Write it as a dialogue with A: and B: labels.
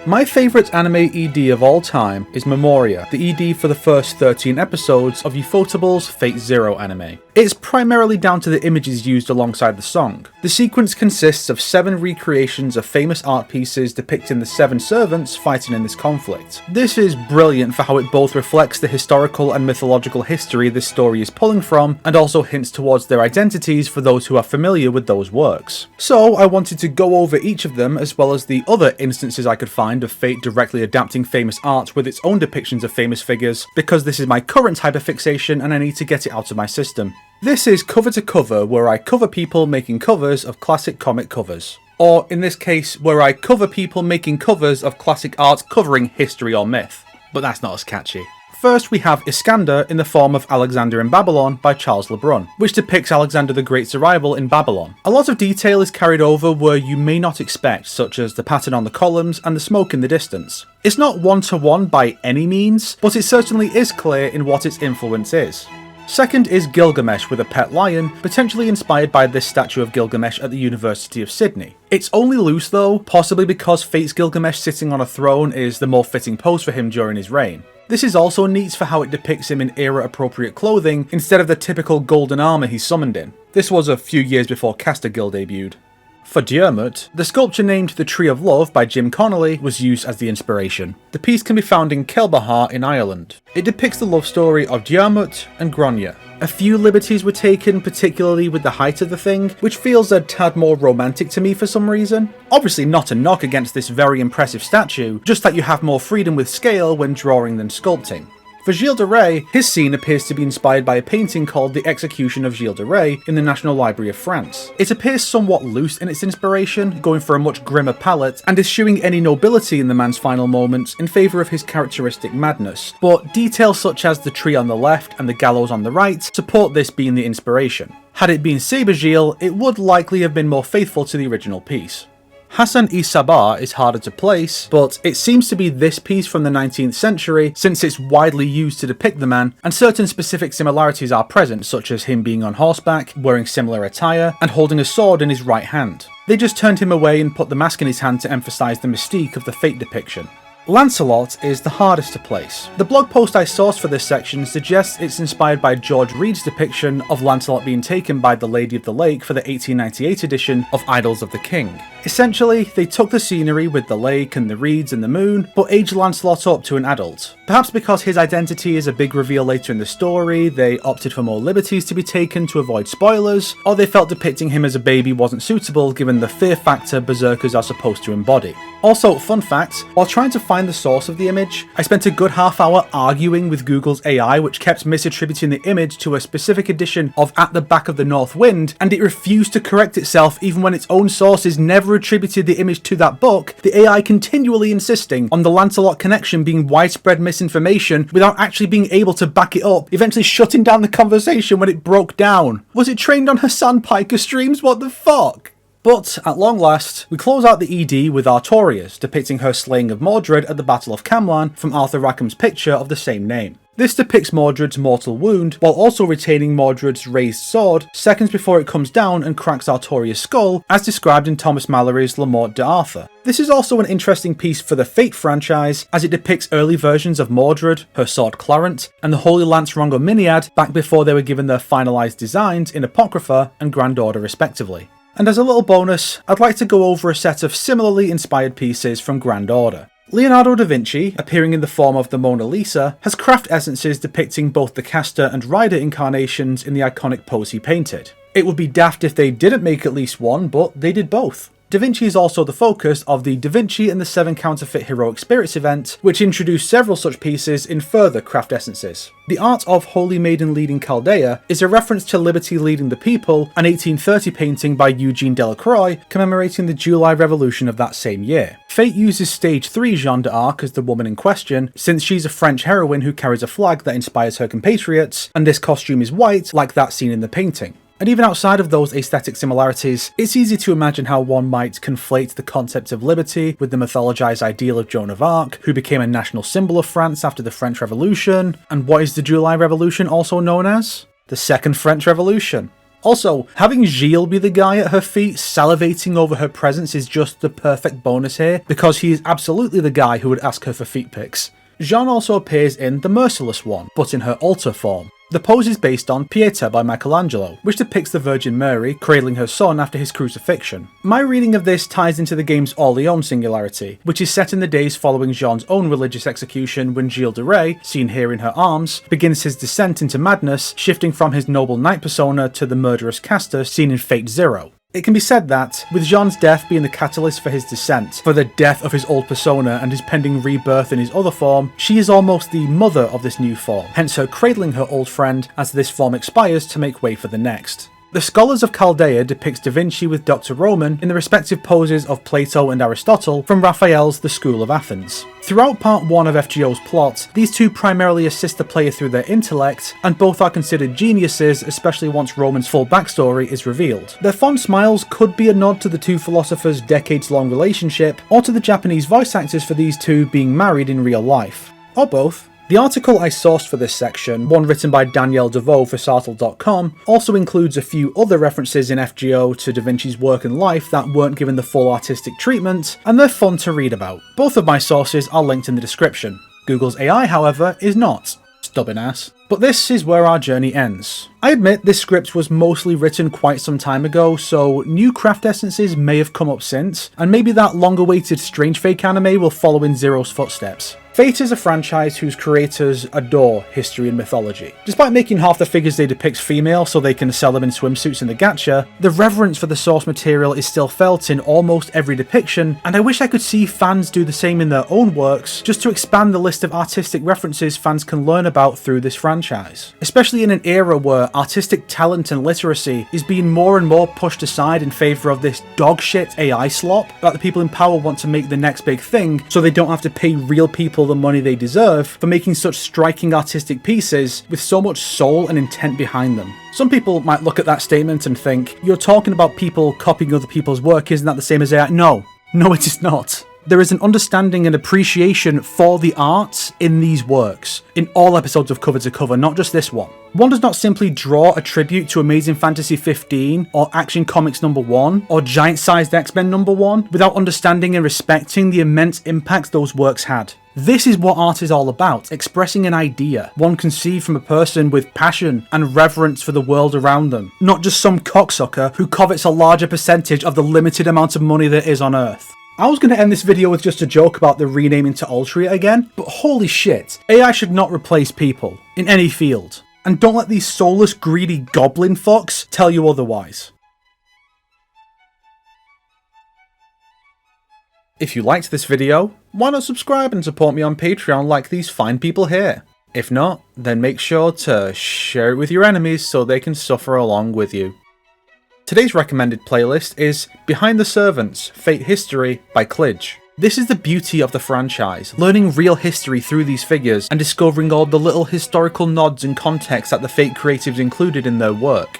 A: My favourite anime ED of all time is Memoria, the ED for the first 13 episodes of Ufotable's Fate Zero anime. It's primarily down to the images used alongside the song. The sequence consists of 7 recreations of famous art pieces depicting the 7 servants fighting in this conflict. This is brilliant for how it both reflects the historical and mythological history this story is pulling from, and also hints towards their identities for those who are familiar with those works. So I wanted to go over each of them, as well as the other instances I could find of Fate directly adapting famous art with its own depictions of famous figures, because this is my current hyperfixation and I need to get it out of my system. This is Cover to Cover, where I cover people making covers of classic comic covers. Or, in this case, where I cover people making covers of classic art covering history or myth. But that's not as catchy. First, we have Iskander in the form of Alexander in Babylon by Charles Le Brun, which depicts Alexander the Great's arrival in Babylon. A lot of detail is carried over where you may not expect, such as the pattern on the columns and the smoke in the distance. It's not one-to-one by any means, but it certainly is clear in what its influence is. Second is Gilgamesh with a pet lion, potentially inspired by this statue of Gilgamesh at the University of Sydney. It's only loose though, possibly because Fate's Gilgamesh sitting on a throne is the more fitting pose for him during his reign. This is also neat for how it depicts him in era-appropriate clothing instead of the typical golden armour he's summoned in. This was a few years before Castergill debuted. For Diarmut, the sculpture named The Tree of Love by Jim Connolly was used as the inspiration. The piece can be found in Kelbahar in Ireland. It depicts the love story of Diarmut and Grania. A few liberties were taken, particularly with the height of the thing, which feels a tad more romantic to me for some reason. Obviously not a knock against this very impressive statue, just that you have more freedom with scale when drawing than sculpting. For Gilles de Rais, his scene appears to be inspired by a painting called The Execution of Gilles de Rais in the National Library of France. It appears somewhat loose in its inspiration, going for a much grimmer palette, and eschewing any nobility in the man's final moments in favour of his characteristic madness, but details such as the tree on the left and the gallows on the right support this being the inspiration. Had it been Sabre Gilles, it would likely have been more faithful to the original piece. Hassan i-sabbah is harder to place, but it seems to be this piece from the 19th century since it's widely used to depict the man, and certain specific similarities are present, such as him being on horseback, wearing similar attire, and holding a sword in his right hand. They just turned him away and put the mask in his hand to emphasise the mystique of the Fate depiction. Lancelot is the hardest to place. The blog post I sourced for this section suggests it's inspired by George Reed's depiction of Lancelot being taken by the Lady of the Lake for the 1898 edition of Idylls of the King. Essentially, they took the scenery with the lake and the reeds and the moon, but aged Lancelot up to an adult. Perhaps because his identity is a big reveal later in the story, they opted for more liberties to be taken to avoid spoilers, or they felt depicting him as a baby wasn't suitable given the fear factor berserkers are supposed to embody. Also, fun fact, while trying to find the source of the image, I spent a good half hour arguing with Google's AI, which kept misattributing the image to a specific edition of At the Back of the North Wind, and it refused to correct itself even when its own sources never attributed the image to that book, the AI continually insisting on the Lancelot connection being widespread misinformation without actually being able to back it up, eventually shutting down the conversation when it broke down. Was it trained on Hassan Piker streams? What the fuck? But, at long last, we close out the ED with Artorias, depicting her slaying of Mordred at the Battle of Camlan from Arthur Rackham's picture of the same name. This depicts Mordred's mortal wound, while also retaining Mordred's raised sword seconds before it comes down and cracks Artorias' skull, as described in Thomas Mallory's La Morte d'Arthur. This is also an interesting piece for the Fate franchise, as it depicts early versions of Mordred, her sword Clarent, and the Holy Lance Rhongomyniad back before they were given their finalised designs in Apocrypha and Grand Order respectively. And as a little bonus, I'd like to go over a set of similarly inspired pieces from Grand Order. Leonardo da Vinci, appearing in the form of the Mona Lisa, has craft essences depicting both the caster and rider incarnations in the iconic pose he painted. It would be daft if they didn't make at least one, but they did both. Da Vinci is also the focus of the Da Vinci and the 7 Counterfeit Heroic Spirits event, which introduced several such pieces in further craft essences. The art of Holy Maiden Leading Chaldea is a reference to Liberty Leading the People, an 1830 painting by Eugene Delacroix commemorating the July Revolution of that same year. Fate uses Stage 3 Jeanne d'Arc as the woman in question, since she's a French heroine who carries a flag that inspires her compatriots, and this costume is white like that seen in the painting. And even outside of those aesthetic similarities, it's easy to imagine how one might conflate the concept of liberty with the mythologized ideal of Joan of Arc, who became a national symbol of France after the French Revolution. And what is the July Revolution also known as? The Second French Revolution. Also, having Gilles be the guy at her feet salivating over her presence is just the perfect bonus here, because he is absolutely the guy who would ask her for feet pics. Jeanne also appears in The Merciless One, but in her altar form. The pose is based on Pieta by Michelangelo, which depicts the Virgin Mary cradling her son after his crucifixion. My reading of this ties into the game's Orléans singularity, which is set in the days following Jeanne's own religious execution when Gilles de Rais, seen here in her arms, begins his descent into madness, shifting from his noble knight persona to the murderous Castor seen in Fate Zero. It can be said that, with Jeanne's death being the catalyst for his descent, for the death of his old persona and his pending rebirth in his other form, she is almost the mother of this new form, hence her cradling her old friend as this form expires to make way for the next. The Scholars of Chaldea depicts Da Vinci with Dr. Roman in the respective poses of Plato and Aristotle from Raphael's The School of Athens. Throughout part 1 of FGO's plot, these two primarily assist the player through their intellect, and both are considered geniuses, especially once Roman's full backstory is revealed. Their fond smiles could be a nod to the two philosophers' decades-long relationship, or to the Japanese voice actors for these two being married in real life. Or both. The article I sourced for this section, one written by Danielle DeVoe for Sartle.com, also includes a few other references in FGO to Da Vinci's work and life that weren't given the full artistic treatment, and they're fun to read about. Both of my sources are linked in the description. Google's AI, however, is not. Stubborn ass. But this is where our journey ends. I admit this script was mostly written quite some time ago, so new craft essences may have come up since, and maybe that long-awaited Strange Fake anime will follow in Zero's footsteps. Fate is a franchise whose creators adore history and mythology. Despite making half the figures they depict female so they can sell them in swimsuits in the gacha, the reverence for the source material is still felt in almost every depiction, and I wish I could see fans do the same in their own works, just to expand the list of artistic references fans can learn about through this franchise. Especially in an era where artistic talent and literacy is being more and more pushed aside in favour of this dogshit AI slop that the people in power want to make the next big thing so they don't have to pay real people the money they deserve for making such striking artistic pieces with so much soul and intent behind them. Some people might look at that statement and think, you're talking about people copying other people's work, isn't that the same as AI? No, it is not. There is an understanding and appreciation for the art in these works, in all episodes of Cover to Cover, not just this one. One does not simply draw a tribute to Amazing Fantasy 15, or Action Comics #1, or Giant-Sized X-Men #1, without understanding and respecting the immense impact those works had. This is what art is all about, expressing an idea, one conceived from a person with passion and reverence for the world around them, not just some cocksucker who covets a larger percentage of the limited amount of money there is on Earth. I was going to end this video with just a joke about the renaming to Altria again, but holy shit, AI should not replace people, in any field. And don't let these soulless, greedy goblin fucks tell you otherwise. If you liked this video, why not subscribe and support me on Patreon like these fine people here? If not, then make sure to share it with your enemies so they can suffer along with you. Today's recommended playlist is Behind the Servants, Fate History by Klidge. This is the beauty of the franchise, learning real history through these figures and discovering all the little historical nods and context that the Fate creatives included in their work.